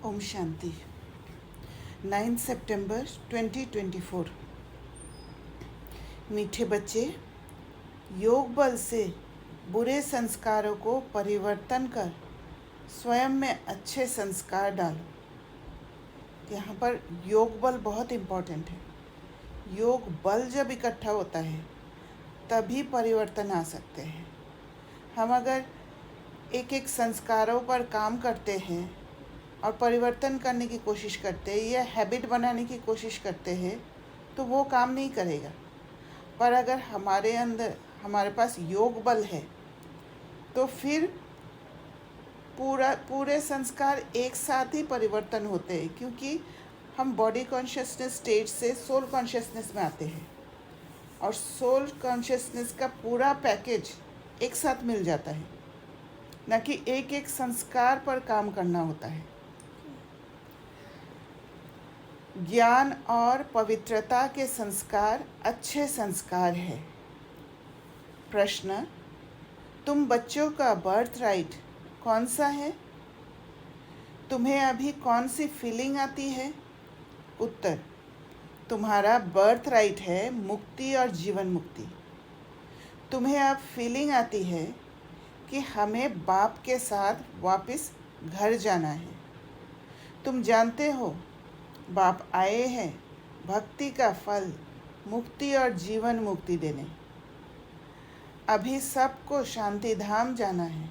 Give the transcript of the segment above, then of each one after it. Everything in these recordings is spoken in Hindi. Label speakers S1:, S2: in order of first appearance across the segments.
S1: ओम शांति। 9 सितंबर 2024। मीठे बच्चे, योग बल से बुरे संस्कारों को परिवर्तन कर स्वयं में अच्छे संस्कार डालो। यहाँ पर योग बल बहुत इम्पोर्टेंट है। योग बल जब इकट्ठा होता है तभी परिवर्तन आ सकते हैं। हम अगर एक एक संस्कारों पर काम करते हैं और परिवर्तन करने की कोशिश करते हैं या हैबिट बनाने की कोशिश करते हैं तो वो काम नहीं करेगा। पर अगर हमारे पास योग बल है तो फिर पूरे संस्कार एक साथ ही परिवर्तन होते हैं, क्योंकि हम बॉडी कॉन्शियसनेस स्टेज से सोल कॉन्शियसनेस में आते हैं और सोल कॉन्शियसनेस का पूरा पैकेज एक साथ मिल जाता है, न कि एक एक संस्कार पर काम करना होता है। ज्ञान और पवित्रता के संस्कार अच्छे संस्कार है। प्रश्न: तुम बच्चों का बर्थ राइट कौन सा है? तुम्हें अभी कौन सी फीलिंग आती है? उत्तर: तुम्हारा बर्थ राइट है मुक्ति और जीवन मुक्ति। तुम्हें अब फीलिंग आती है कि हमें बाप के साथ वापस घर जाना है। तुम जानते हो बाप आए हैं भक्ति का फल मुक्ति और जीवन मुक्ति देने। अभी सबको शांति धाम जाना है,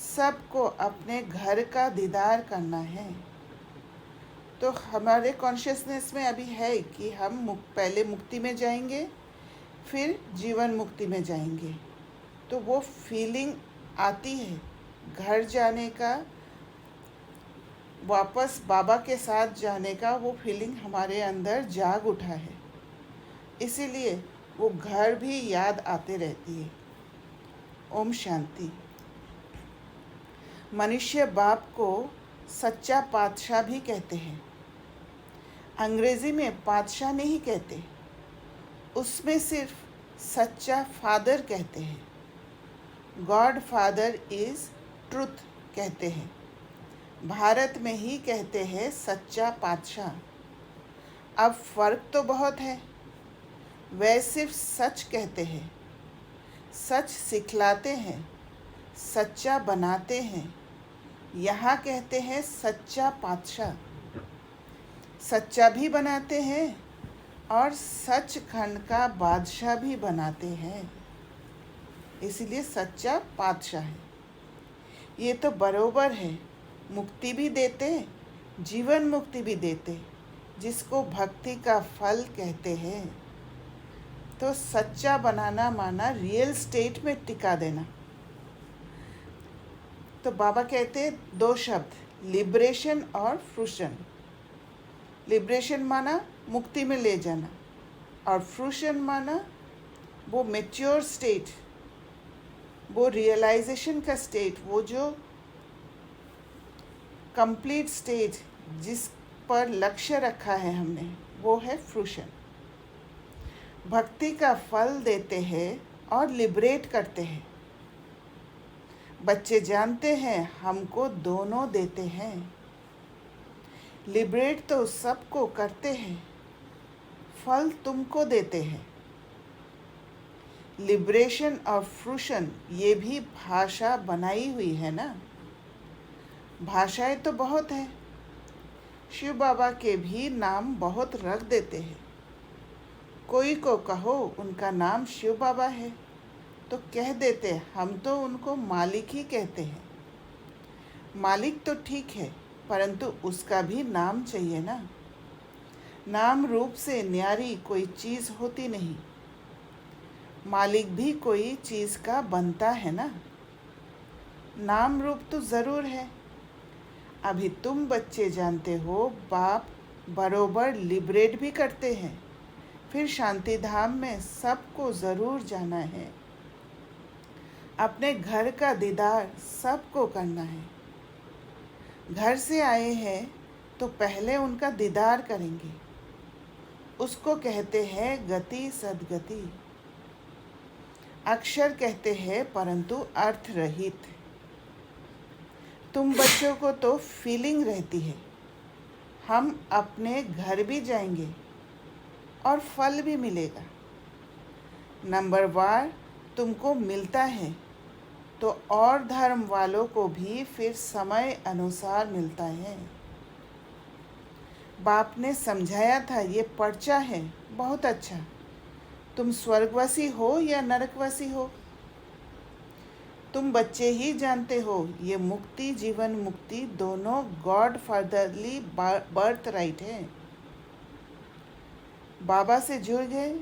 S1: सबको अपने घर का दीदार करना है। तो हमारे कॉन्शियसनेस में अभी है कि हम पहले मुक्ति में जाएंगे फिर जीवन मुक्ति में जाएंगे। तो वो फीलिंग आती है घर जाने का, वापस बाबा के साथ जाने का। वो फीलिंग हमारे अंदर जाग उठा है, इसीलिए वो घर भी याद आते रहती है। ओम शांति। मनुष्य बाप को सच्चा पातशाह भी कहते हैं। अंग्रेजी में पातशाह नहीं कहते, उसमें सिर्फ सच्चा फादर कहते हैं। गॉड फादर इज़ ट्रुथ कहते हैं। भारत में ही कहते हैं सच्चा पातशाह। अब फ़र्क तो बहुत है। वे सिर्फ सच कहते हैं, सच सिखलाते हैं, सच्चा बनाते हैं। यहाँ कहते हैं सच्चा पातशाह। सच्चा भी बनाते हैं और सचखंड का बादशाह भी बनाते हैं, इसलिए सच्चा पातशाह है। ये तो बरोबर है, मुक्ति भी देते जीवन मुक्ति भी देते, जिसको भक्ति का फल कहते हैं। तो सच्चा बनाना माना रियल स्टेट में टिका देना। तो बाबा कहते हैं दो शब्द, लिबरेशन और फ्रूशन। लिबरेशन माना मुक्ति में ले जाना और फ्रूशन माना वो मैच्योर स्टेट, वो रियलाइजेशन का स्टेट, वो जो कंप्लीट स्टेज जिस पर लक्ष्य रखा है हमने, वो है फ्रूशन। भक्ति का फल देते हैं और लिबरेट करते हैं। बच्चे जानते हैं हमको दोनों देते हैं। लिबरेट तो सबको करते हैं, फल तुमको देते हैं। लिबरेशन और फ्रूशन ये भी भाषा बनाई हुई है ना। भाषाएं तो बहुत हैं। शिव बाबा के भी नाम बहुत रख देते हैं। कोई को कहो उनका नाम शिव बाबा है तो कह देते हम तो उनको मालिक ही कहते हैं। मालिक तो ठीक है, परंतु उसका भी नाम चाहिए ना। नाम रूप से न्यारी कोई चीज़ होती नहीं। मालिक भी कोई चीज़ का बनता है ना। नाम रूप तो ज़रूर है। अभी तुम बच्चे जानते हो बाप बरोबर लिबरेट भी करते हैं। फिर शांति धाम में सबको ज़रूर जाना है। अपने घर का दीदार सबको करना है। घर से आए हैं तो पहले उनका दीदार करेंगे। उसको कहते हैं गति सद्गति। अक्षर कहते हैं परंतु अर्थ रहित। तुम बच्चों को तो फीलिंग रहती है, हम अपने घर भी जाएंगे और फल भी मिलेगा। नंबरवार तुमको मिलता है तो और धर्म वालों को भी फिर समय अनुसार मिलता है। बाप ने समझाया था, ये पर्चा है, बहुत अच्छा। तुम स्वर्गवासी हो या नरकवासी हो, तुम बच्चे ही जानते हो। ये मुक्ति, जीवन मुक्ति दोनों गॉड फादरली बर्थ राइट है। बाबा से जुड़ गए,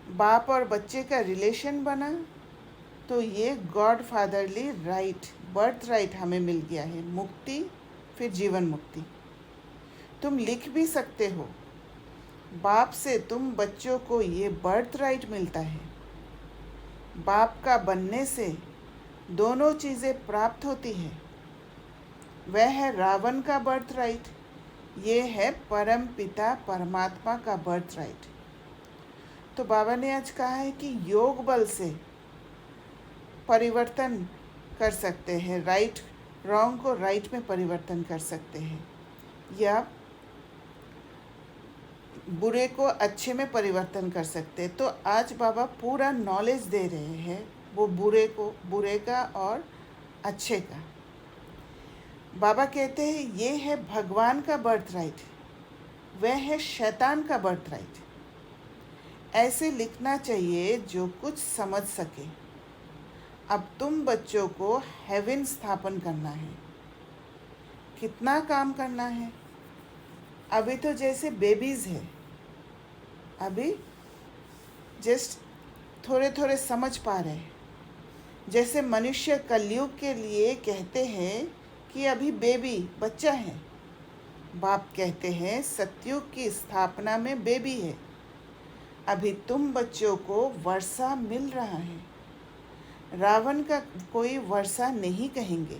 S1: बाप और बच्चे का रिलेशन बना, तो ये God fatherly right, birth right हमें मिल गया है, मुक्ति फिर जीवन मुक्ति। तुम लिख भी सकते हो, बाप से तुम बच्चों को ये बर्थ राइट मिलता है। बाप का बनने से दोनों चीज़ें प्राप्त होती है। वह है रावण का बर्थ राइट, ये है परम पिता परमात्मा का बर्थ राइट। तो बाबा ने आज कहा है कि योग बल से परिवर्तन कर सकते हैं, राइट रॉन्ग को राइट में परिवर्तन कर सकते हैं, या बुरे को अच्छे में परिवर्तन कर सकते हैं। तो आज बाबा पूरा नॉलेज दे रहे हैं, वो बुरे का और अच्छे का। बाबा कहते हैं ये है भगवान का बर्थ राइट, वह है शैतान का बर्थ राइट। ऐसे लिखना चाहिए जो कुछ समझ सके। अब तुम बच्चों को हेवन स्थापन करना है। कितना काम करना है? अभी तो जैसे बेबीज़ है, अभी जस्ट थोड़े थोड़े समझ पा रहे हैं। जैसे मनुष्य कलयुग के लिए कहते हैं कि अभी बेबी, बच्चा है। बाप कहते हैं सतयुग की स्थापना में बेबी है। अभी तुम बच्चों को वर्षा मिल रहा है। रावण का कोई वर्षा नहीं कहेंगे,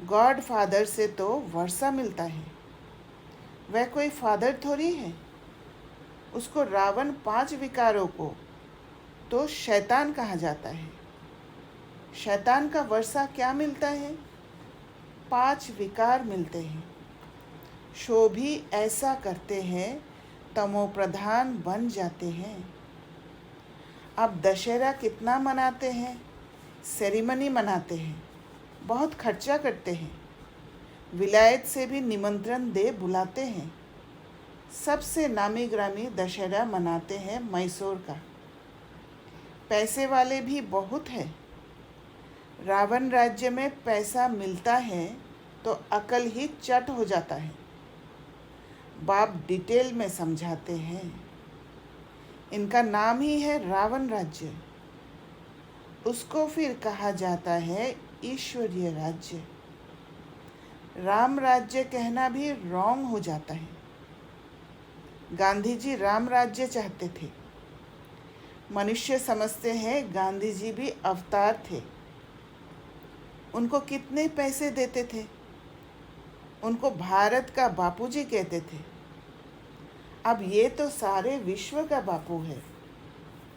S1: गॉड फादर से तो वर्षा मिलता है। वह कोई फादर थोड़ी है। उसको रावण 5 विकारों को तो शैतान कहा जाता है। शैतान का वर्षा क्या मिलता है? 5 विकार मिलते हैं। शो भी ऐसा करते हैं, तमो प्रधान बन जाते हैं। अब दशहरा कितना मनाते हैं? सेरेमनी मनाते हैं, बहुत खर्चा करते हैं, विलायत से भी निमंत्रण दे बुलाते हैं। सबसे नामी ग्रामी दशहरा मनाते हैं मैसूर का। पैसे वाले भी बहुत है। रावण राज्य में पैसा मिलता है तो अकल ही चट हो जाता है। बाप डिटेल में समझाते हैं। इनका नाम ही है रावण राज्य। उसको फिर कहा जाता है ईश्वरीय राज्य। राम राज्य कहना भी रॉन्ग हो जाता है। गांधी जी राम राज्य चाहते थे। मनुष्य समझते हैं गांधी जी भी अवतार थे। उनको कितने पैसे देते थे? उनको भारत का बापूजी कहते थे। अब ये तो सारे विश्व का बापू है।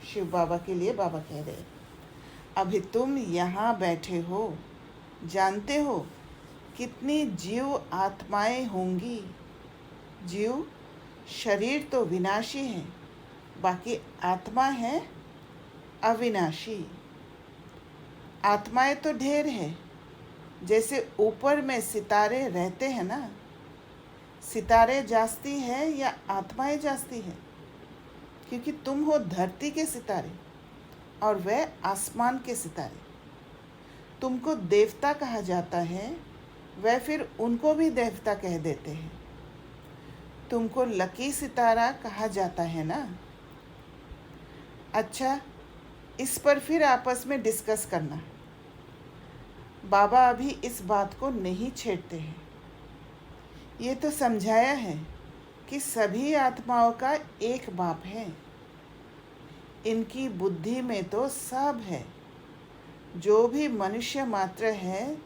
S1: शिव बाबा के लिए बाबा कह रहे हैं, अभी तुम यहाँ बैठे हो, जानते हो कितनी जीव आत्माएं होंगी। जीव शरीर तो विनाशी है, बाकी आत्मा है अविनाशी। आत्माएं तो ढेर है। जैसे ऊपर में सितारे रहते हैं ना, सितारे जास्ती है या आत्माएं जास्ती है? क्योंकि तुम हो धरती के सितारे और वह आसमान के सितारे। तुमको देवता कहा जाता है, वह फिर उनको भी देवता कह देते हैं। तुमको लकी सितारा कहा जाता है ना। अच्छा, इस पर फिर आपस में डिस्कस करना। बाबा अभी इस बात को नहीं छेड़ते हैं। ये तो समझाया है कि सभी आत्माओं का एक बाप है। इनकी बुद्धि में तो सब है। जो भी मनुष्य मात्र है,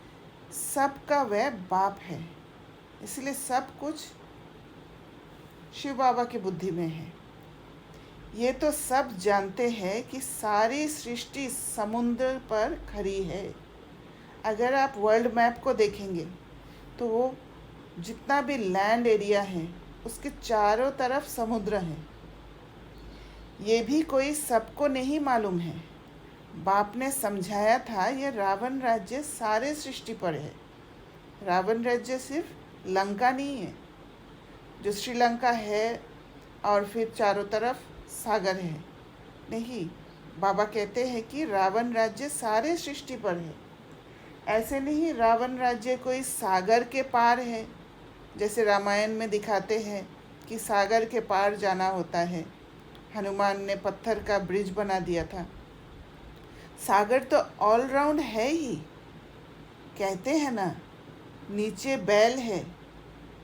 S1: सबका वह बाप है। इसलिए सब कुछ शिव बाबा की बुद्धि में है। ये तो सब जानते हैं कि सारी सृष्टि समुद्र पर खड़ी है। अगर आप वर्ल्ड मैप को देखेंगे तो वो जितना भी लैंड एरिया है उसके चारों तरफ समुद्र हैं। ये भी कोई सबको नहीं मालूम है। बाप ने समझाया था ये रावण राज्य सारे सृष्टि पर है। रावण राज्य सिर्फ लंका नहीं है, जो श्रीलंका है और फिर चारों तरफ सागर है। नहीं, बाबा कहते हैं कि रावण राज्य सारे सृष्टि पर है। ऐसे नहीं रावण राज्य कोई सागर के पार है, जैसे रामायण में दिखाते हैं कि सागर के पार जाना होता है। हनुमान ने पत्थर का ब्रिज बना दिया था। सागर तो ऑल राउंड है ही। कहते हैं ना, नीचे बैल है,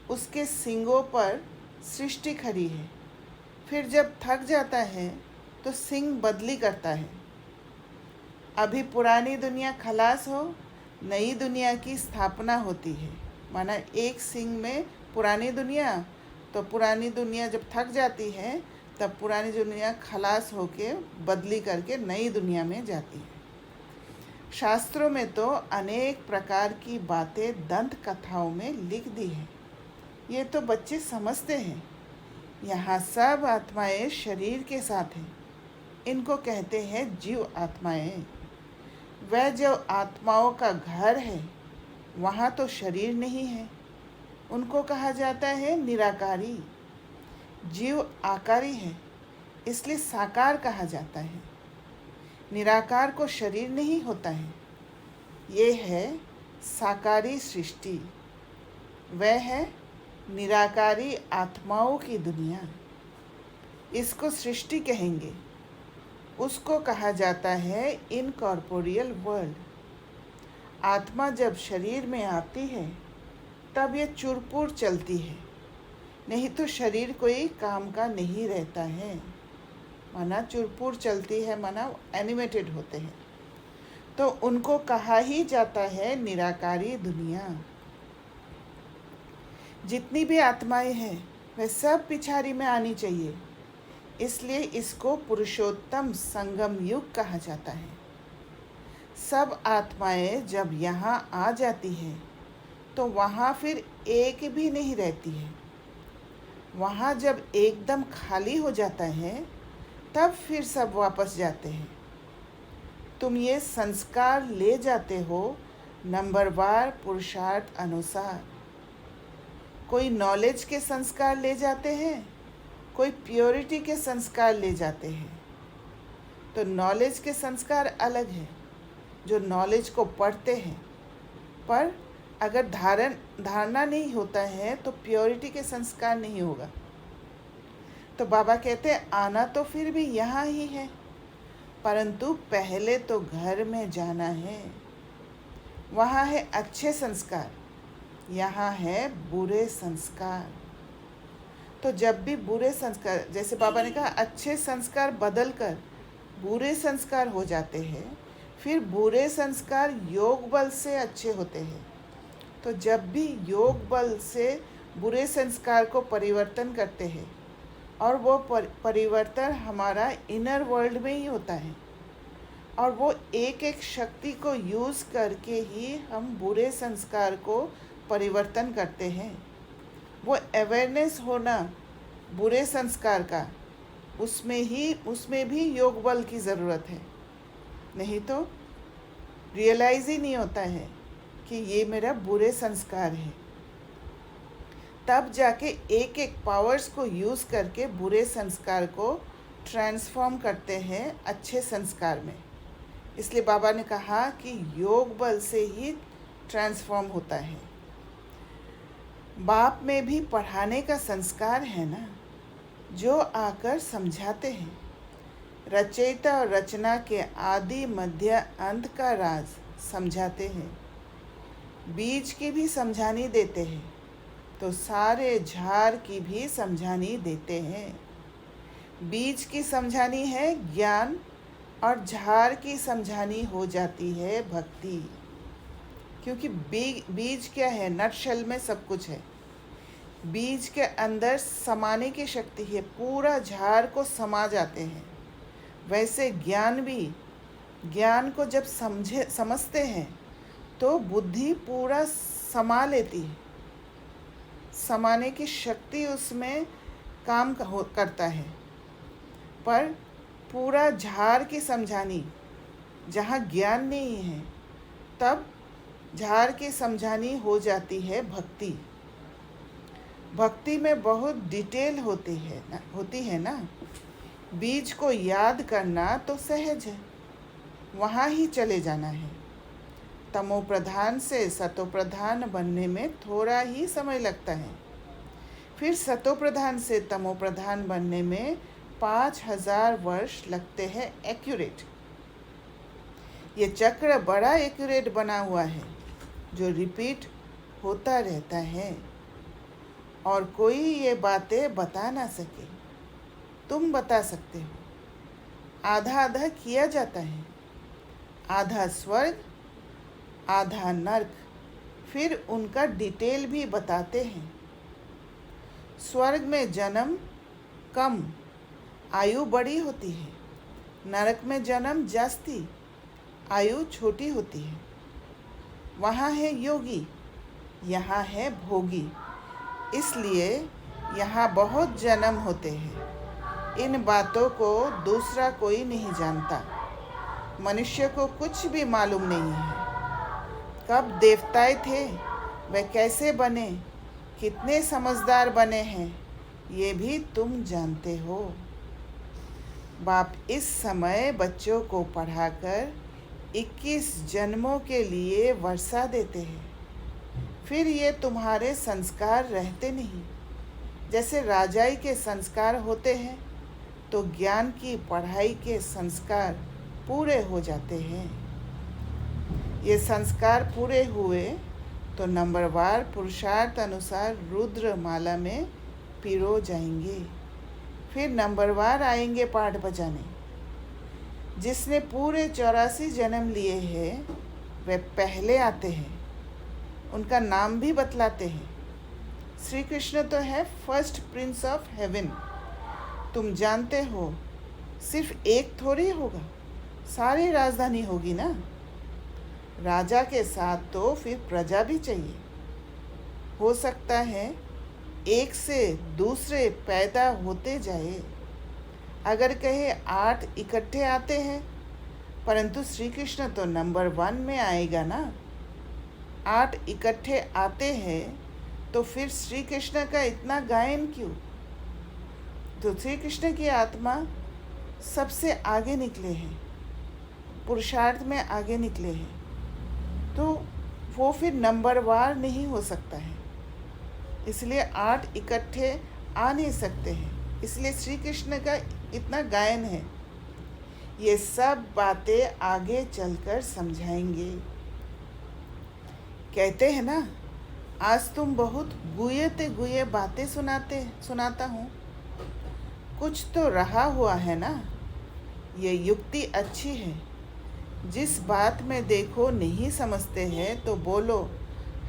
S1: उसके सींगों पर सृष्टि खड़ी है। फिर जब थक जाता है तो सींग बदली करता है। अभी पुरानी दुनिया खलास हो, नई दुनिया की स्थापना होती है। माना एक सींग में पुरानी दुनिया, तो पुरानी दुनिया जब थक जाती है तब पुरानी दुनिया खलास होके बदली करके नई दुनिया में जाती है। शास्त्रों में तो अनेक प्रकार की बातें दंत कथाओं में लिख दी है। ये तो बच्चे समझते हैं। यहाँ सब आत्माएं शरीर के साथ हैं। इनको कहते हैं जीव आत्माएं। वह जो आत्माओं का घर है वहाँ तो शरीर नहीं है, उनको कहा जाता है निराकारी। जीव आकारी है, इसलिए साकार कहा जाता है। निराकार को शरीर नहीं होता है। ये है साकारी सृष्टि। वह है निराकारी आत्माओं की दुनिया। इसको सृष्टि कहेंगे। उसको कहा जाता है इनकॉर्पोरियल वर्ल्ड। आत्मा जब शरीर में आती है तब ये चुरपुर चलती है, नहीं तो शरीर कोई काम का नहीं रहता है। माना चुरपुर चलती है, माना एनिमेटेड होते हैं, तो उनको कहा ही जाता है निराकारी दुनिया। जितनी भी आत्माएं हैं वह सब पिछाड़ी में आनी चाहिए, इसलिए इसको पुरुषोत्तम संगम युग कहा जाता है। सब आत्माएं जब यहाँ आ जाती हैं तो वहाँ फिर एक भी नहीं रहती है। वहाँ जब एकदम खाली हो जाता है तब फिर सब वापस जाते हैं। तुम ये संस्कार ले जाते हो नंबरवार पुरुषार्थ अनुसार। कोई नॉलेज के संस्कार ले जाते हैं, कोई प्योरिटी के संस्कार ले जाते हैं। तो नॉलेज के संस्कार अलग है, जो नॉलेज को पढ़ते हैं, पर अगर धारणा नहीं होता है तो प्योरिटी के संस्कार नहीं होगा। तो बाबा कहते हैं आना तो फिर भी यहाँ ही है, परंतु पहले तो घर में जाना है। वहाँ है अच्छे संस्कार, यहाँ है बुरे संस्कार। तो जब भी बुरे संस्कार, जैसे बाबा ने कहा अच्छे संस्कार बदल कर बुरे संस्कार हो जाते हैं, फिर बुरे संस्कार योग बल से अच्छे होते हैं। तो जब भी योग बल से बुरे संस्कार को परिवर्तन करते हैं, और वो परिवर्तन हमारा इनर वर्ल्ड में ही होता है, और वो एक एक शक्ति को यूज़ करके ही हम बुरे संस्कार को परिवर्तन करते हैं। वो अवेयरनेस होना बुरे संस्कार का, उसमें भी योग बल की ज़रूरत है। नहीं तो रियलाइज़ ही नहीं होता है कि ये मेरा बुरे संस्कार है। तब जाके एक एक पावर्स को यूज़ करके बुरे संस्कार को ट्रांसफॉर्म करते हैं अच्छे संस्कार में। इसलिए बाबा ने कहा कि योग बल से ही ट्रांसफॉर्म होता है। बाप में भी पढ़ाने का संस्कार है ना, जो आकर समझाते हैं। रचयिता और रचना के आदि मध्य अंत का राज समझाते हैं। बीज की भी समझानी देते हैं, तो सारे झाड़ की भी समझानी देते हैं। बीज की समझानी है ज्ञान, और झाड़ की समझानी हो जाती है भक्ति। क्योंकि बीज क्या है, नटशेल में सब कुछ है। बीज के अंदर समाने की शक्ति है, पूरा झाड़ को समा जाते हैं। वैसे ज्ञान भी, ज्ञान को जब समझते हैं तो बुद्धि पूरा समा लेती है, समाने की शक्ति उसमें काम करता है। पर पूरा झाड़ के समझानी, जहाँ ज्ञान नहीं है, तब झाड़ के समझानी हो जाती है भक्ति। भक्ति में बहुत डिटेल होती है ना। बीज को याद करना तो सहज है, वहाँ ही चले जाना है। तमो प्रधान से सतो प्रधान बनने में थोड़ा ही समय लगता है, फिर सतो प्रधान से तमो प्रधान बनने में 5000 वर्ष लगते हैं एक्यूरेट। ये चक्र बड़ा एक्यूरेट बना हुआ है, जो रिपीट होता रहता है, और कोई ये बातें बता ना सके। तुम बता सकते हो। आधा आधा किया जाता है, आधा स्वर्ग आधा नर्क, फिर उनका डिटेल भी बताते हैं। स्वर्ग में जन्म कम, आयु बड़ी होती है। नरक में जन्म जास्ती, आयु छोटी होती है। वहाँ है योगी, यहाँ है भोगी, इसलिए यहाँ बहुत जन्म होते हैं। इन बातों को दूसरा कोई नहीं जानता। मनुष्य को कुछ भी मालूम नहीं है। कब देवताएं थे, वे कैसे बने, कितने समझदार बने हैं, ये भी तुम जानते हो। बाप इस समय बच्चों को पढ़ाकर 21 जन्मों के लिए वर्षा देते हैं। फिर ये तुम्हारे संस्कार रहते नहीं। जैसे राजाई के संस्कार होते हैं, तो ज्ञान की पढ़ाई के संस्कार पूरे हो जाते हैं। ये संस्कार पूरे हुए तो नंबरवार पुरुषार्थ अनुसार रुद्र माला में पिरो जाएंगे। फिर नंबरवार आएंगे पाठ बजाने। जिसने पूरे 84 जन्म लिए हैं, वे पहले आते हैं। उनका नाम भी बतलाते हैं। श्री कृष्ण तो है फर्स्ट प्रिंस ऑफ हेवन। तुम जानते हो, सिर्फ एक थोड़ी होगा, सारी राजधानी होगी ना। राजा के साथ तो फिर प्रजा भी चाहिए। हो सकता है एक से दूसरे पैदा होते जाए। अगर कहे 8 इकट्ठे आते हैं, परंतु श्री कृष्ण तो नंबर 1 में आएगा ना। 8 इकट्ठे आते हैं तो फिर श्री कृष्ण का इतना गायन क्यों? तो श्री कृष्ण की आत्मा सबसे आगे निकले हैं, पुरुषार्थ में आगे निकले हैं, तो वो फिर नंबरवार नहीं हो सकता है। इसलिए 8 इकट्ठे आ नहीं सकते हैं। इसलिए श्री कृष्ण का इतना गायन है। ये सब बातें आगे चलकर समझाएंगे। कहते हैं ना, आज तुम बहुत गुये गुये बातें सुनाता हूँ। कुछ तो रहा हुआ है ना। ये युक्ति अच्छी है। जिस बात में देखो नहीं समझते हैं तो बोलो,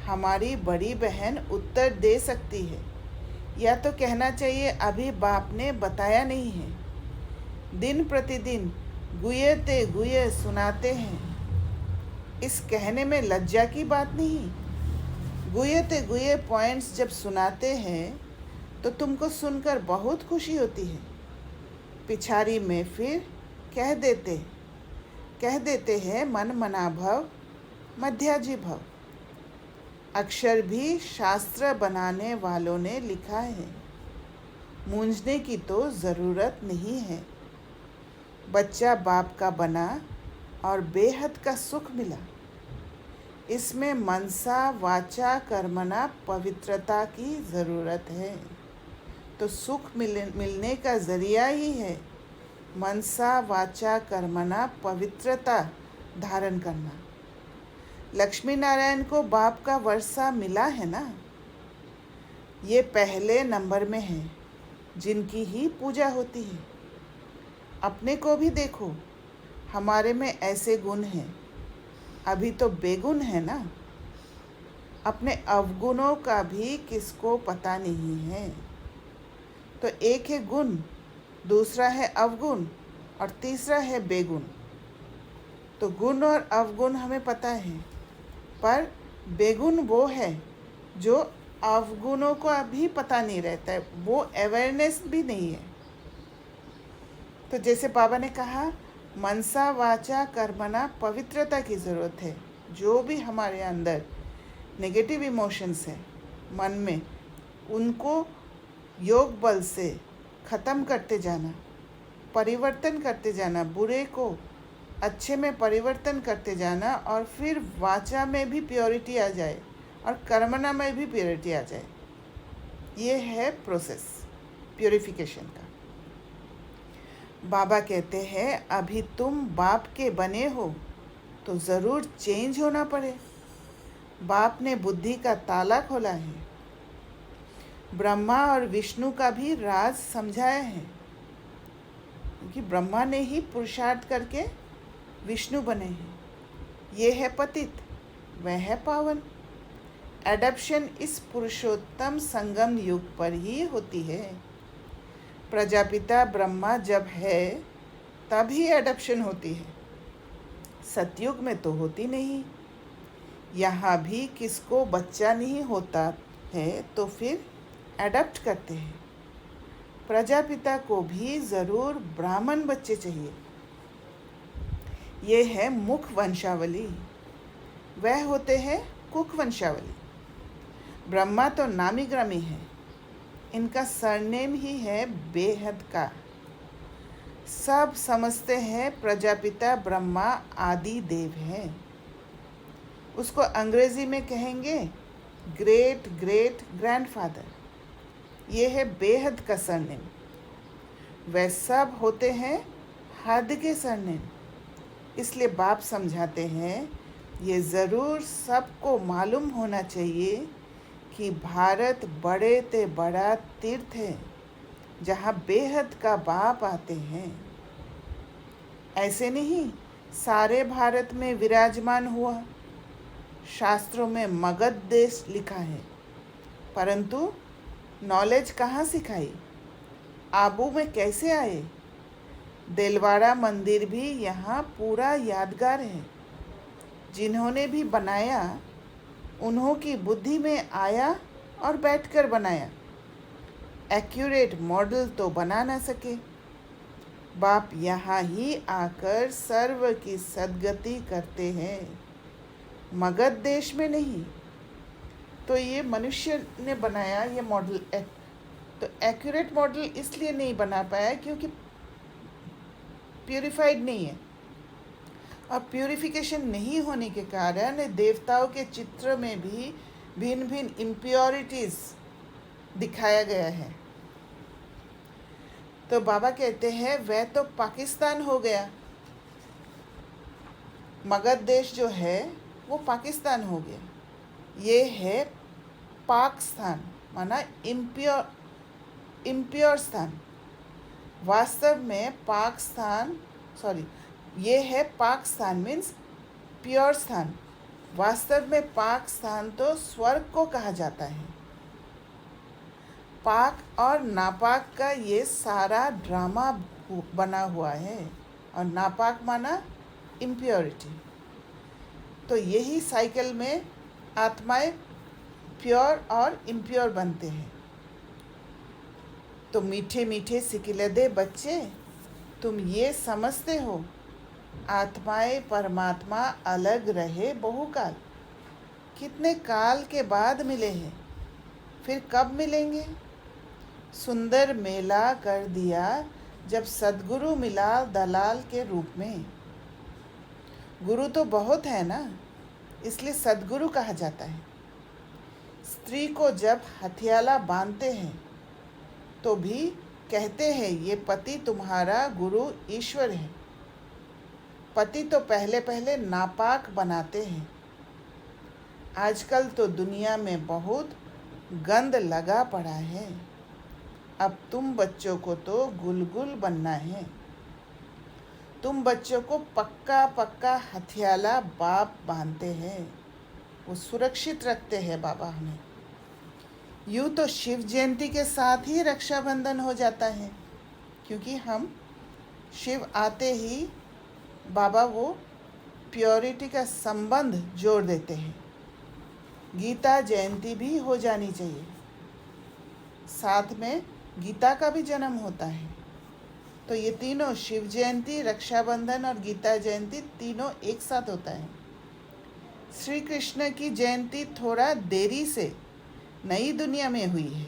S1: हमारी बड़ी बहन उत्तर दे सकती है, या तो कहना चाहिए अभी बाप ने बताया नहीं है। दिन प्रतिदिन गुये गुये सुनाते हैं। इस कहने में लज्जा की बात नहीं। गुये गुये पॉइंट्स जब सुनाते हैं तो तुमको सुनकर बहुत खुशी होती है। पिछाड़ी में फिर कह देते हैं मन मना भव मध्याजी भव। अक्षर भी शास्त्र बनाने वालों ने लिखा है। मूंझने की तो ज़रूरत नहीं है। बच्चा बाप का बना और बेहद का सुख मिला। इसमें मनसा वाचा कर्मणा पवित्रता की ज़रूरत है। तो सुख मिलने का ज़रिया ही है मनसा वाचा कर्मणा पवित्रता धारण करना। लक्ष्मी नारायण को बाप का वर्षा मिला है ना। ये पहले नंबर में है जिनकी ही पूजा होती है। अपने को भी देखो, हमारे में ऐसे गुण हैं। अभी तो बेगुण है ना। अपने अवगुणों का भी किसको पता नहीं है। तो एक है गुण, दूसरा है अवगुण, और तीसरा है बेगुण। तो गुण और अवगुण हमें पता है, पर बेगुन वो है जो अवगुणों को अभी पता नहीं रहता है, वो अवेयरनेस भी नहीं है। तो जैसे बाबा ने कहा, मनसा वाचा कर्मणा पवित्रता की ज़रूरत है। जो भी हमारे अंदर नेगेटिव इमोशंस हैं मन में, उनको योग बल से ख़त्म करते जाना, परिवर्तन करते जाना, बुरे को अच्छे में परिवर्तन करते जाना, और फिर वाचा में भी प्योरिटी आ जाए और कर्मणा में भी प्योरिटी आ जाए। ये है प्रोसेस प्योरिफिकेशन का। बाबा कहते हैं, अभी तुम बाप के बने हो तो ज़रूर चेंज होना पड़े। बाप ने बुद्धि का ताला खोला है, ब्रह्मा और विष्णु का भी राज समझाया है, क्योंकि ब्रह्मा ने ही पुरुषार्थ करके विष्णु बने हैं। ये है पतित, वह है पावन। एडप्शन इस पुरुषोत्तम संगम युग पर ही होती है। प्रजापिता ब्रह्मा जब है तब ही एडप्शन होती है, सतयुग में तो होती नहीं। यहाँ भी किसको बच्चा नहीं होता है तो फिर एडप्ट करते हैं। प्रजापिता को भी ज़रूर ब्राह्मण बच्चे चाहिए। ये है मुख वंशावली, वह होते हैं कुक वंशावली। ब्रह्मा तो नामी ग्रामी है, इनका सरनेम ही है बेहद का। सब समझते हैं प्रजापिता ब्रह्मा आदि देव है। उसको अंग्रेजी में कहेंगे ग्रेट ग्रेट ग्रैंडफादर। ये है बेहद का सरनेम। वह सब होते हैं हद के सरनेम। इसलिए बाप समझाते हैं, ये ज़रूर सबको मालूम होना चाहिए कि भारत बड़े ते बड़ा तीर्थ है, जहाँ बेहद का बाप आते हैं। ऐसे नहीं सारे भारत में विराजमान हुआ। शास्त्रों में मगध देश लिखा है, परंतु नॉलेज कहाँ सिखाई? आबू में कैसे आए? देलवाड़ा मंदिर भी यहाँ पूरा यादगार है। जिन्होंने भी बनाया उन्हों की बुद्धि में आया और बैठकर बनाया। एक्यूरेट मॉडल तो बना ना सके। बाप यहाँ ही आकर सर्व की सद्गति करते हैं, मगध देश में नहीं। तो ये मनुष्य ने बनाया ये मॉडल। तो एक्यूरेट मॉडल इसलिए नहीं बना पाया क्योंकि प्यूरिफाइड नहीं है, और प्यूरिफिकेशन नहीं होने के कारण देवताओं के चित्र में भी भिन्न भिन्न इम्प्योरिटीज़ दिखाया गया है। तो बाबा कहते हैं, वह तो पाकिस्तान हो गया। मगध देश जो है वो पाकिस्तान हो गया। ये है पाक स्थान, माना इम्प्योर स्थान। वास्तव में ये है पाक स्थान मीन्स प्योर स्थान। वास्तव में पाक स्थान तो स्वर्ग को कहा जाता है। पाक और नापाक का ये सारा ड्रामा बना हुआ है, और नापाक माना इम्प्योरिटी। तो यही साइकिल में आत्माएं प्योर और इम्प्योर बनते हैं। तो मीठे मीठे सिकिलदे बच्चे, तुम ये समझते हो आत्माएं परमात्मा अलग रहे बहुकाल। कितने काल के बाद मिले हैं, फिर कब मिलेंगे? सुंदर मेला कर दिया जब सद्गुरु मिला दलाल के रूप में। गुरु तो बहुत है ना, इसलिए सद्गुरु कहा जाता है। स्त्री को जब हथियाला बांधते हैं तो भी कहते हैं ये पति तुम्हारा गुरु ईश्वर है। पति तो पहले पहले नापाक बनाते हैं। आजकल तो दुनिया में बहुत गंद लगा पड़ा है। अब तुम बच्चों को तो गुलगुल बनना है। तुम बच्चों को पक्का पक्का हथियाला बाप बांधते हैं, वो सुरक्षित रखते हैं बाबा हमें। यूँ तो शिव जयंती के साथ ही रक्षाबंधन हो जाता है, क्योंकि हम शिव आते ही बाबा वो प्योरिटी का संबंध जोड़ देते हैं। गीता जयंती भी हो जानी चाहिए। साथ में गीता का भी जन्म होता है। तो ये तीनों, शिव जयंती, रक्षाबंधन और गीता जयंती, तीनों एक साथ होता है। श्री कृष्ण की जयंती थोड़ा देरी से नई दुनिया में हुई है।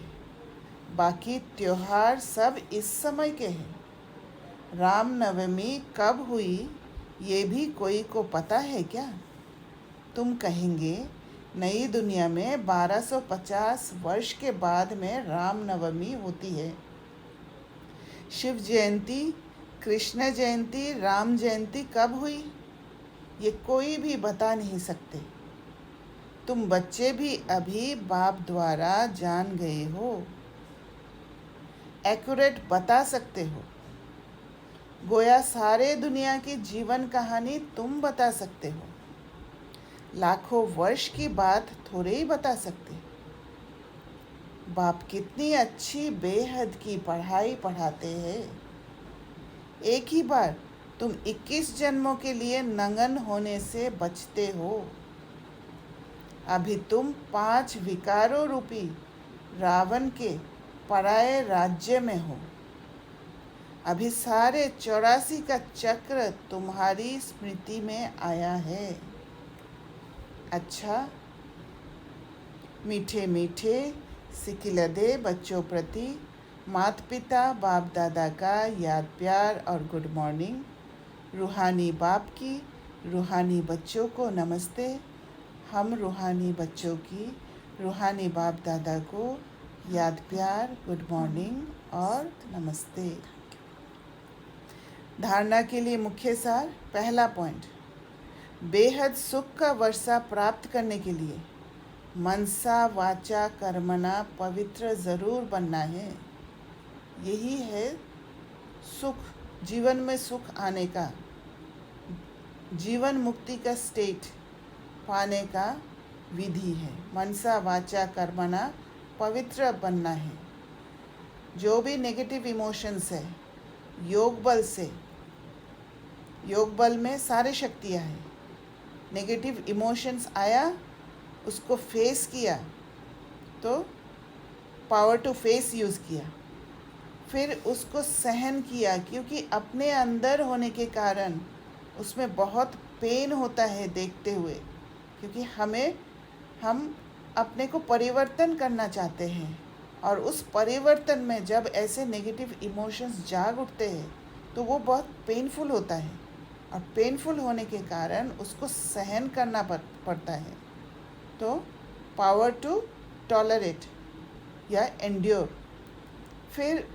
S1: बाकी त्योहार सब इस समय के हैं। रामनवमी कब हुई ये भी कोई को पता है क्या? तुम कहेंगे नई दुनिया में 1250 वर्ष के बाद में रामनवमी होती है। शिव जयंती, कृष्ण जयंती, राम जयंती कब हुई ये कोई भी बता नहीं सकते। तुम बच्चे भी अभी बाप द्वारा जान गए हो, एक्यूरेट बता सकते हो। गोया सारे दुनिया की जीवन कहानी तुम बता सकते हो। लाखों वर्ष की बात थोड़े ही बता सकते। बाप कितनी अच्छी बेहद की पढ़ाई पढ़ाते हैं। एक ही बार तुम 21 जन्मों के लिए नंगन होने से बचते हो। अभी तुम 5 विकारों रूपी रावण के पराये राज्य में हो। अभी सारे 84 का चक्र तुम्हारी स्मृति में आया है। अच्छा, मीठे मीठे सिकिलदे बच्चों प्रति माता पिता बाप दादा का याद प्यार और गुड मॉर्निंग। रूहानी बाप की रूहानी बच्चों को नमस्ते। हम रूहानी बच्चों की रूहानी बाप दादा को याद प्यार, गुड मॉर्निंग और नमस्ते। धारणा के लिए मुख्य सार। पहला पॉइंट, बेहद सुख का वर्षा प्राप्त करने के लिए मनसा वाचा कर्मणा पवित्र ज़रूर बनना है। यही है सुख, जीवन में सुख आने का, जीवन मुक्ति का स्टेट पाने का विधि है। मनसा वाचा कर्मणा पवित्र बनना है। जो भी नेगेटिव इमोशंस है, योग बल से, योग बल में सारे शक्तियाँ हैं। नेगेटिव इमोशंस आया, उसको फेस किया, तो पावर टू फेस यूज़ किया, फिर उसको सहन किया, क्योंकि अपने अंदर होने के कारण उसमें बहुत पेन होता है देखते हुए, क्योंकि हम अपने को परिवर्तन करना चाहते हैं। और उस परिवर्तन में जब ऐसे नेगेटिव इमोशंस जाग उठते हैं तो वो बहुत पेनफुल होता है, और पेनफुल होने के कारण उसको सहन करना पड़ता है। तो पावर टू टॉलरेट या एंड्योर। फिर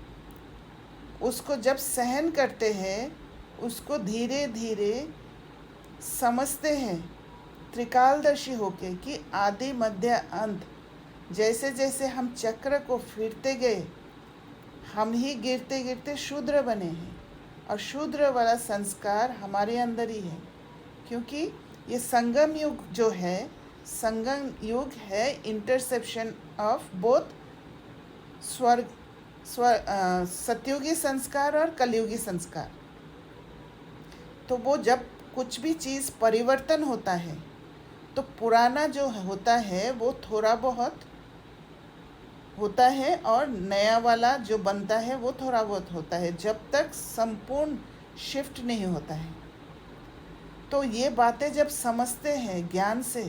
S1: उसको जब सहन करते हैं, उसको धीरे धीरे समझते हैं त्रिकालदर्शी होके कि आदि मध्य अंत। जैसे जैसे हम चक्र को फिरते गए, हम ही गिरते गिरते शूद्र बने हैं, और शूद्र वाला संस्कार हमारे अंदर ही है। क्योंकि ये संगम युग जो है, संगम युग है इंटरसेप्शन ऑफ बोथ सतयुगी संस्कार और कलयुगी संस्कार। तो वो जब कुछ भी चीज़ परिवर्तन होता है तो पुराना जो होता है वो थोड़ा बहुत होता है, और नया वाला जो बनता है वो थोड़ा बहुत होता है, जब तक संपूर्ण शिफ्ट नहीं होता है। तो ये बातें जब समझते हैं ज्ञान से,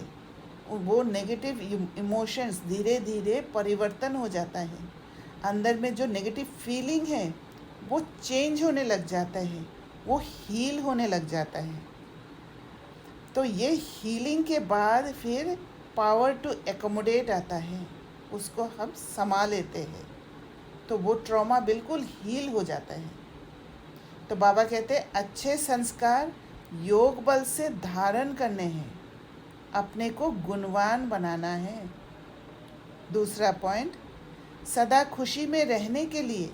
S1: वो नेगेटिव इमोशंस धीरे धीरे परिवर्तन हो जाता है। अंदर में जो नेगेटिव फीलिंग है वो चेंज होने लग जाता है, वो हील होने लग जाता है। तो ये हीलिंग के बाद फिर पावर टू एकोमोडेट आता है, उसको हम समा लेते हैं, तो वो ट्रॉमा बिल्कुल हील हो जाता है। तो बाबा कहते हैं अच्छे संस्कार योग बल से धारण करने हैं, अपने को गुणवान बनाना है। दूसरा पॉइंट, सदा खुशी में रहने के लिए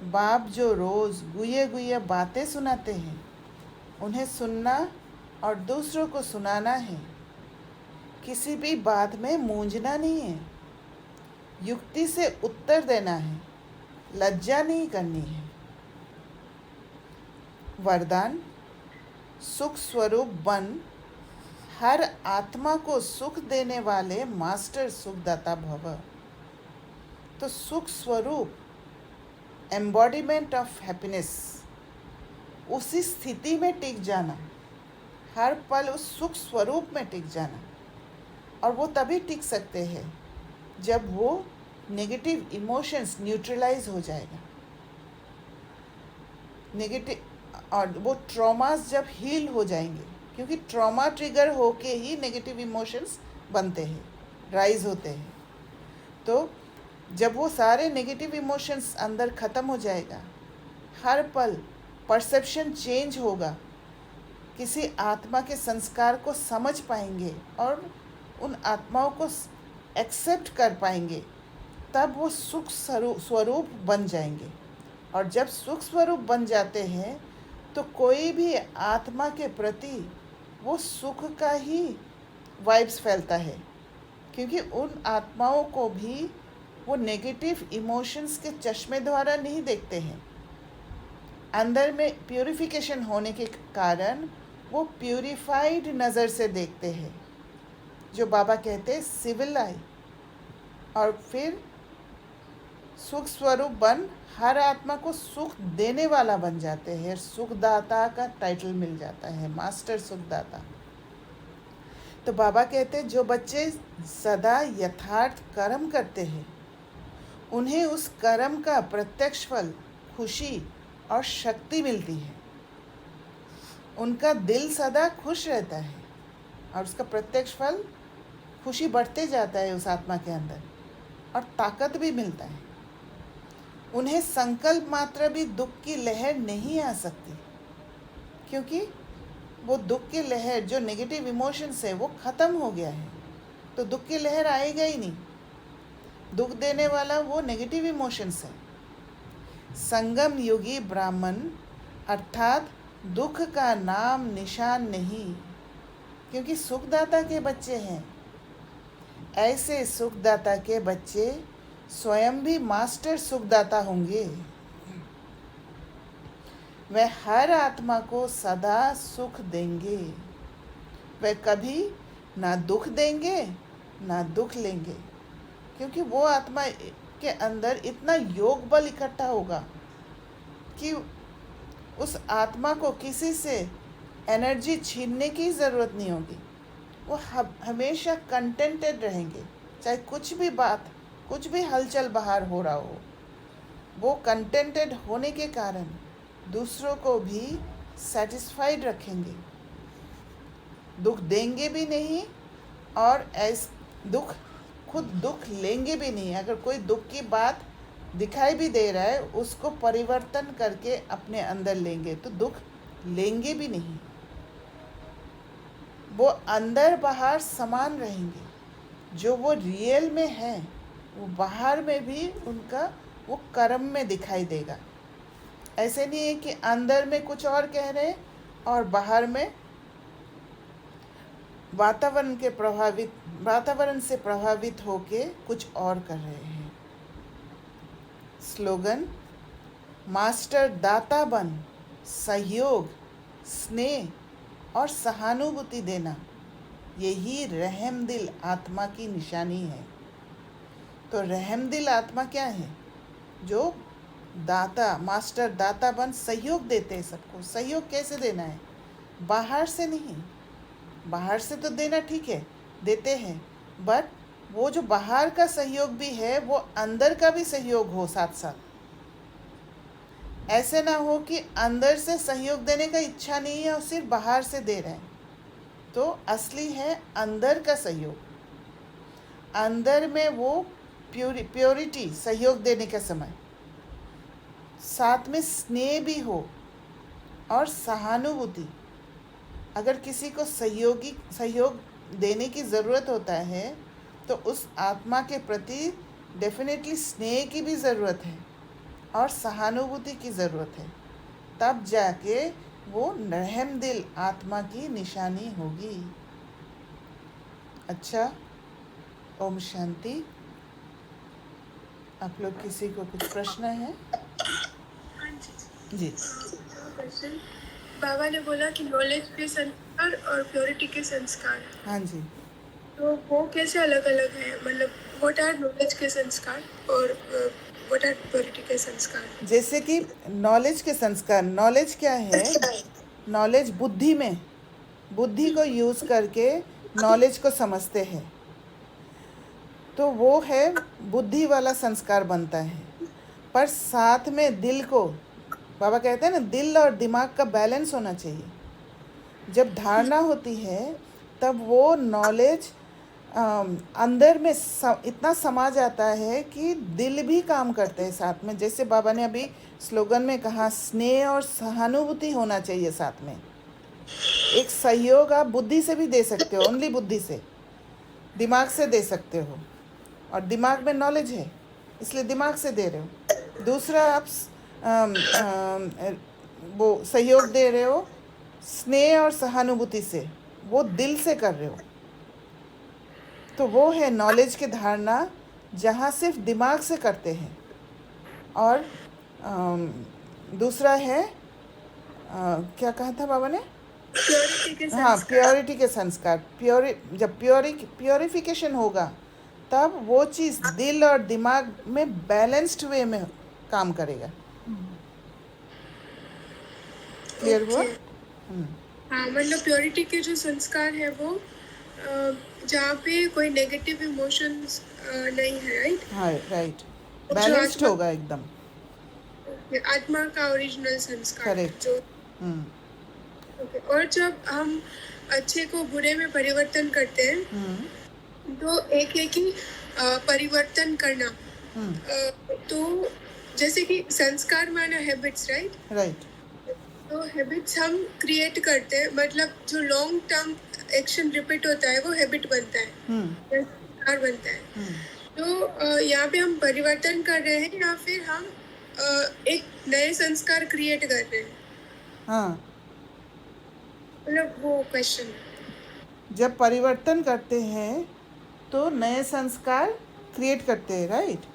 S1: बाप जो रोज़ गुये गुये बातें सुनाते हैं, उन्हें सुनना और दूसरों को सुनाना है। किसी भी बात में मूंझना नहीं है, युक्ति से उत्तर देना है, लज्जा नहीं करनी है। वरदान, सुख स्वरूप बन हर आत्मा को सुख देने वाले मास्टर सुखदाता भव। तो सुख स्वरूप, एम्बॉडीमेंट ऑफ हैप्पीनेस, उसी स्थिति में टिक जाना, हर पल उस सुख स्वरूप में टिक जाना। और वो तभी टिक सकते हैं जब वो नेगेटिव इमोशंस न्यूट्रलाइज हो जाएगा, नेगेटिव, और वो ट्रॉमास जब हील हो जाएंगे, क्योंकि ट्रॉमा ट्रिगर होके ही नेगेटिव इमोशंस बनते हैं, राइज होते हैं। तो जब वो सारे नेगेटिव इमोशंस अंदर ख़त्म हो जाएगा, हर पल परसेप्शन चेंज होगा, किसी आत्मा के संस्कार को समझ पाएंगे और उन आत्माओं को एक्सेप्ट कर पाएंगे, तब वो सुख स्वरूप बन जाएंगे। और जब सुख स्वरूप बन जाते हैं तो कोई भी आत्मा के प्रति वो सुख का ही वाइब्स फैलता है, क्योंकि उन आत्माओं को भी वो नेगेटिव इमोशंस के चश्मे द्वारा नहीं देखते हैं। अंदर में प्यूरिफिकेशन होने के कारण वो प्यूरिफाइड नज़र से देखते हैं, जो बाबा कहते हैं सिविल आई। और फिर सुख स्वरूप बन हर आत्मा को सुख देने वाला बन जाते हैं। सुखदाता का टाइटल मिल जाता है, मास्टर सुखदाता। तो बाबा कहते हैं जो बच्चे सदा यथार्थ कर्म करते हैं, उन्हें उस कर्म का प्रत्यक्ष फल खुशी और शक्ति मिलती है। उनका दिल सदा खुश रहता है और उसका प्रत्यक्ष फल खुशी बढ़ते जाता है उस आत्मा के अंदर, और ताकत भी मिलता है। उन्हें संकल्प मात्र भी दुख की लहर नहीं आ सकती, क्योंकि वो दुख की लहर, जो नेगेटिव इमोशंस है, वो ख़त्म हो गया है। तो दुख की लहर आएगा ही नहीं। दुख देने वाला वो नेगेटिव इमोशंस है। संगम युगी ब्राह्मण अर्थात दुख का नाम निशान नहीं, क्योंकि सुखदाता के बच्चे हैं। ऐसे सुखदाता के बच्चे स्वयं भी मास्टर सुखदाता होंगे। वह हर आत्मा को सदा सुख देंगे। वह कभी ना दुख देंगे ना दुख लेंगे, क्योंकि वो आत्मा के अंदर इतना योग बल इकट्ठा होगा कि उस आत्मा को किसी से एनर्जी छीनने की ज़रूरत नहीं होगी। वो हमेशा कंटेंटेड रहेंगे, चाहे कुछ भी हलचल बाहर हो रहा हो। वो कंटेंटेड होने के कारण दूसरों को भी सेटिस्फाइड रखेंगे, दुख देंगे भी नहीं और खुद दुख लेंगे भी नहीं। अगर कोई दुख की बात दिखाई भी दे रहा है, उसको परिवर्तन करके अपने अंदर लेंगे, तो दुख लेंगे भी नहीं। वो अंदर बाहर समान रहेंगे। जो वो रियल में है, वो बाहर में भी उनका वो कर्म में दिखाई देगा। ऐसे नहीं है कि अंदर में कुछ और कह रहे हैं और बाहर में वातावरण से प्रभावित होके कुछ और कर रहे हैं। स्लोगन: मास्टर दाता बन सहयोग, स्नेह और सहानुभूति देना, यही रहमदिल आत्मा की निशानी है। तो रहमदिल आत्मा क्या है? जो दाता, मास्टर दाता बन सहयोग देते हैं सबको। सहयोग कैसे देना है? बाहर से नहीं। बाहर से तो देना ठीक है, देते हैं, बट वो जो बाहर का सहयोग भी है, वो अंदर का भी सहयोग हो साथ साथ। ऐसे ना हो कि अंदर से सहयोग देने का इच्छा नहीं है और सिर्फ बाहर से दे रहे हैं। तो असली है अंदर का सहयोग। अंदर में वो प्योरिटी, सहयोग देने का समय, साथ में स्नेह भी हो और सहानुभूति। अगर किसी को सहयोग देने की ज़रूरत होता है, तो उस आत्मा के प्रति डेफिनेटली स्नेह की भी ज़रूरत है और सहानुभूति की ज़रूरत है। तब जाके वो रहमदिल आत्मा की निशानी होगी। अच्छा, ओम शांति। आप लोग किसी को कुछ प्रश्न है? जी।
S2: क्वेश्चन, बाबा ने बोला कि नॉलेज पे और प्योरिटी के संस्कार,
S1: हाँ जी,
S2: तो वो कैसे अलग अलग है? मतलब व्हाट आर नॉलेज के संस्कार और व्हाट आर प्योरिटी के संस्कार?
S1: जैसे कि नॉलेज के संस्कार, नॉलेज क्या है? नॉलेज बुद्धि में, बुद्धि को यूज़ करके नॉलेज को समझते हैं, तो वो है बुद्धि वाला संस्कार बनता है। पर साथ में दिल को, बाबा कहते हैं ना, दिल और दिमाग का बैलेंस होना चाहिए। जब धारणा होती है तब वो नॉलेज अंदर में इतना समा जाता है कि दिल भी काम करते हैं साथ में। जैसे बाबा ने अभी स्लोगन में कहा, स्नेह और सहानुभूति होना चाहिए साथ में। एक सहयोग आप बुद्धि से भी दे सकते हो, ओनली बुद्धि से, दिमाग से दे सकते हो, और दिमाग में नॉलेज है इसलिए दिमाग से दे रहे हो। दूसरा, आप वो सहयोग दे रहे हो स्नेह और सहानुभूति से, वो दिल से कर रहे हो, तो वो है नॉलेज की धारणा, जहाँ सिर्फ दिमाग से करते हैं। और दूसरा है, क्या कहा था बाबा ने?
S2: प्योरिटी के
S1: हाँ,
S2: संस्कार।
S1: प्योरिटी के संस्कार। जब प्योरिफिकेशन होगा तब वो चीज़ दिल और दिमाग में बैलेंस्ड वे में काम करेगा। क्लियर हुआ?
S2: ओके, हाँ, मतलब प्योरिटी के जो संस्कार है वो जहाँ पे कोई नेगेटिव इमोशंस नहीं है, राइट?
S1: हाँ, राइट,
S2: जो
S1: बैलेंस्ड होगा एकदम।
S2: आत्मा का ओरिजिनल संस्कार
S1: करेक्ट।
S2: जो, ओके। और जब हम अच्छे को बुरे में परिवर्तन करते हैं, तो एक है कि परिवर्तन करना, तो जैसे कि संस्कार माना हैबिट्स, राइट?
S1: राइट।
S2: तो हैबिट्स हम क्रिएट करते हैं, मतलब जो लॉन्ग टर्म एक्शन रिपीट होता है वो हैबिट बनता है, संस्कार बनता है। तो यहाँ पे हम परिवर्तन कर रहे हैं या फिर हम एक नए संस्कार क्रिएट कर रहे हैं?
S1: हाँ,
S2: मतलब वो क्वेश्चन।
S1: जब परिवर्तन करते हैं तो नए संस्कार क्रिएट करते हैं, राइट?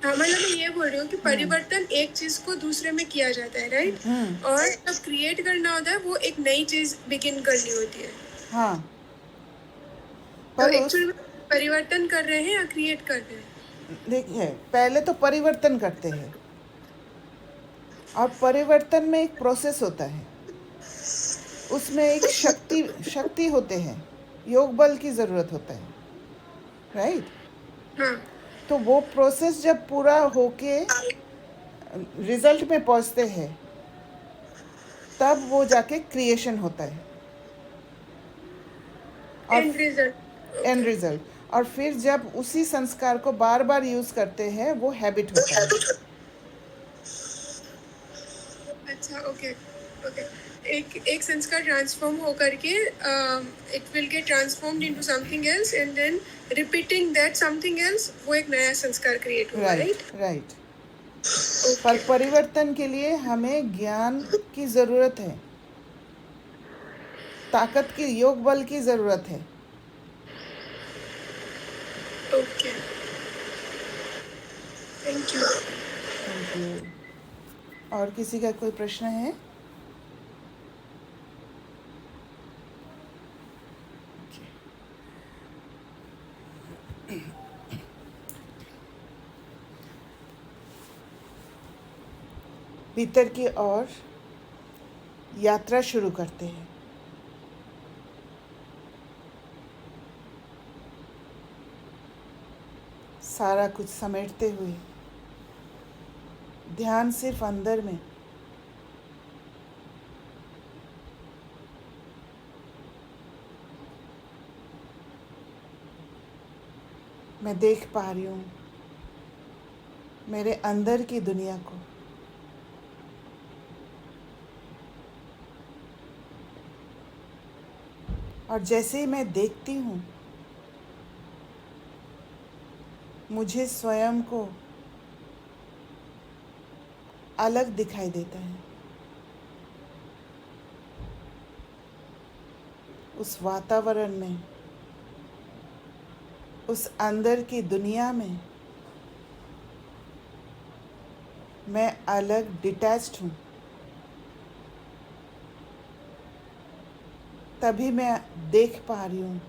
S2: हाँ, मतलब मैं ये बोल रही हूँ कि परिवर्तन एक चीज को दूसरे में किया जाता है, राइट? और जब क्रिएट करना होता है वो एक नई चीज बिगिन करनी होती है।
S1: हाँ,
S2: तो
S1: पर उस
S2: एक्चुअली में परिवर्तन कर रहे हैं या क्रिएट कर रहे हैं?
S1: देखिए, पहले तो परिवर्तन करते हैं, और परिवर्तन में एक प्रोसेस होता है, उसमें एक शक्ति होते हैं, योग बल की ज़रूरत होता है, राइट?
S2: हाँ,
S1: तो वो प्रोसेस जब पूरा होके रिजल्ट में पहुंचते हैं तब वो जाके क्रिएशन होता है, और
S2: एंड रिजल्ट।
S1: And result. और फिर जब उसी संस्कार को बार बार यूज़ करते हैं वो हैबिट होता है।
S2: अच्छा, ओके, ओके। एक संस्कार ट्रांसफॉर्म हो करके it will get transformed into something else and then repeating that something else, वो एक नया संस्कार क्रिएट होगा,
S1: राइट,
S2: राइट?
S1: राइट। पर परिवर्तन के लिए हमें ज्ञान की ज़रूरत है, ताकत की, योग बल की ज़रूरत है।
S2: Okay, thank you.
S1: Thank you. और किसी का कोई प्रश्न है? भीतर की ओर यात्रा शुरू करते हैं। सारा कुछ समेटते हुए ध्यान सिर्फ अंदर में, मैं देख पा रही हूँ मेरे अंदर की दुनिया को। और जैसे ही मैं देखती हूँ मुझे स्वयं को अलग दिखाई देता है। उस वातावरण में, उस अंदर की दुनिया में मैं अलग, डिटैच्ड हूँ। तभी मैं देख पा रही हूँ,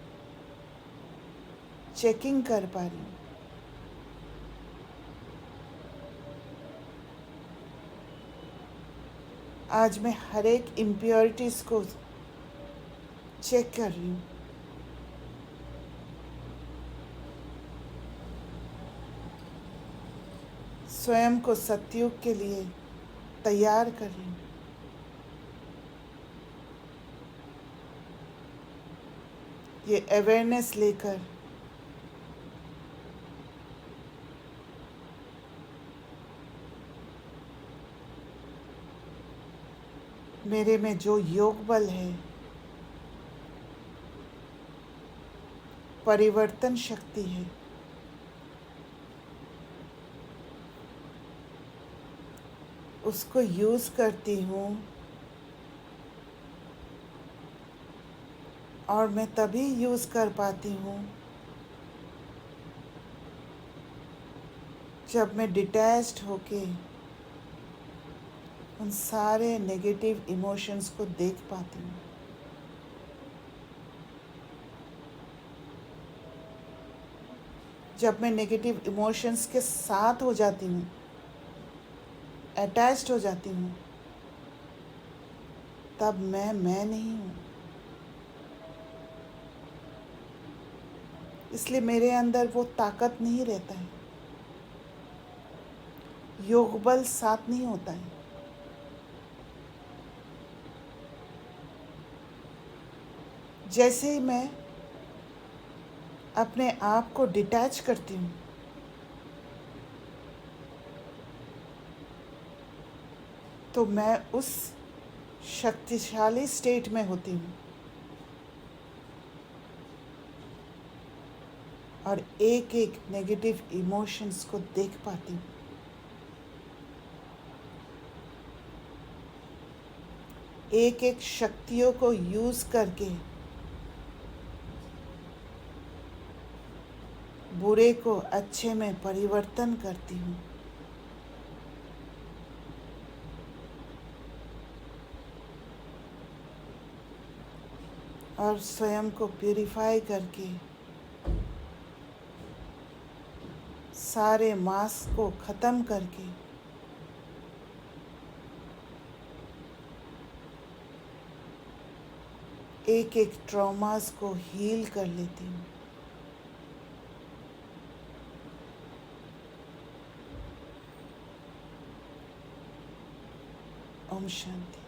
S1: चेकिंग कर पा रही हूँ। आज मैं हर एक इम्प्योरिटीज़ को चेक कर रही हूँ। स्वयं को सतयुग के लिए तैयार कर रही हूँ। ये अवेयरनेस लेकर मेरे में जो योग बल है, परिवर्तन शक्ति है, उसको यूज़ करती हूँ। और मैं तभी यूज़ कर पाती हूँ जब मैं डिटैच्ड होके उन सारे नेगेटिव इमोशंस को देख पाती हूँ। जब मैं नेगेटिव इमोशंस के साथ हो जाती हूँ, अटैच्ड हो जाती हूँ, तब मैं नहीं हूँ। इसलिए मेरे अंदर वो ताकत नहीं रहता है, योग बल साथ नहीं होता है। जैसे ही मैं अपने आप को डिटैच करती हूँ, तो मैं उस शक्तिशाली स्टेट में होती हूँ और एक एक नेगेटिव इमोशंस को देख पाती हूँ। एक एक शक्तियों को यूज़ करके बुरे को अच्छे में परिवर्तन करती हूँ। और स्वयं को प्यूरिफाई करके सारे मास्क को ख़त्म करके एक एक ट्रॉमास को हील कर लेती हूँ। ओम शांति।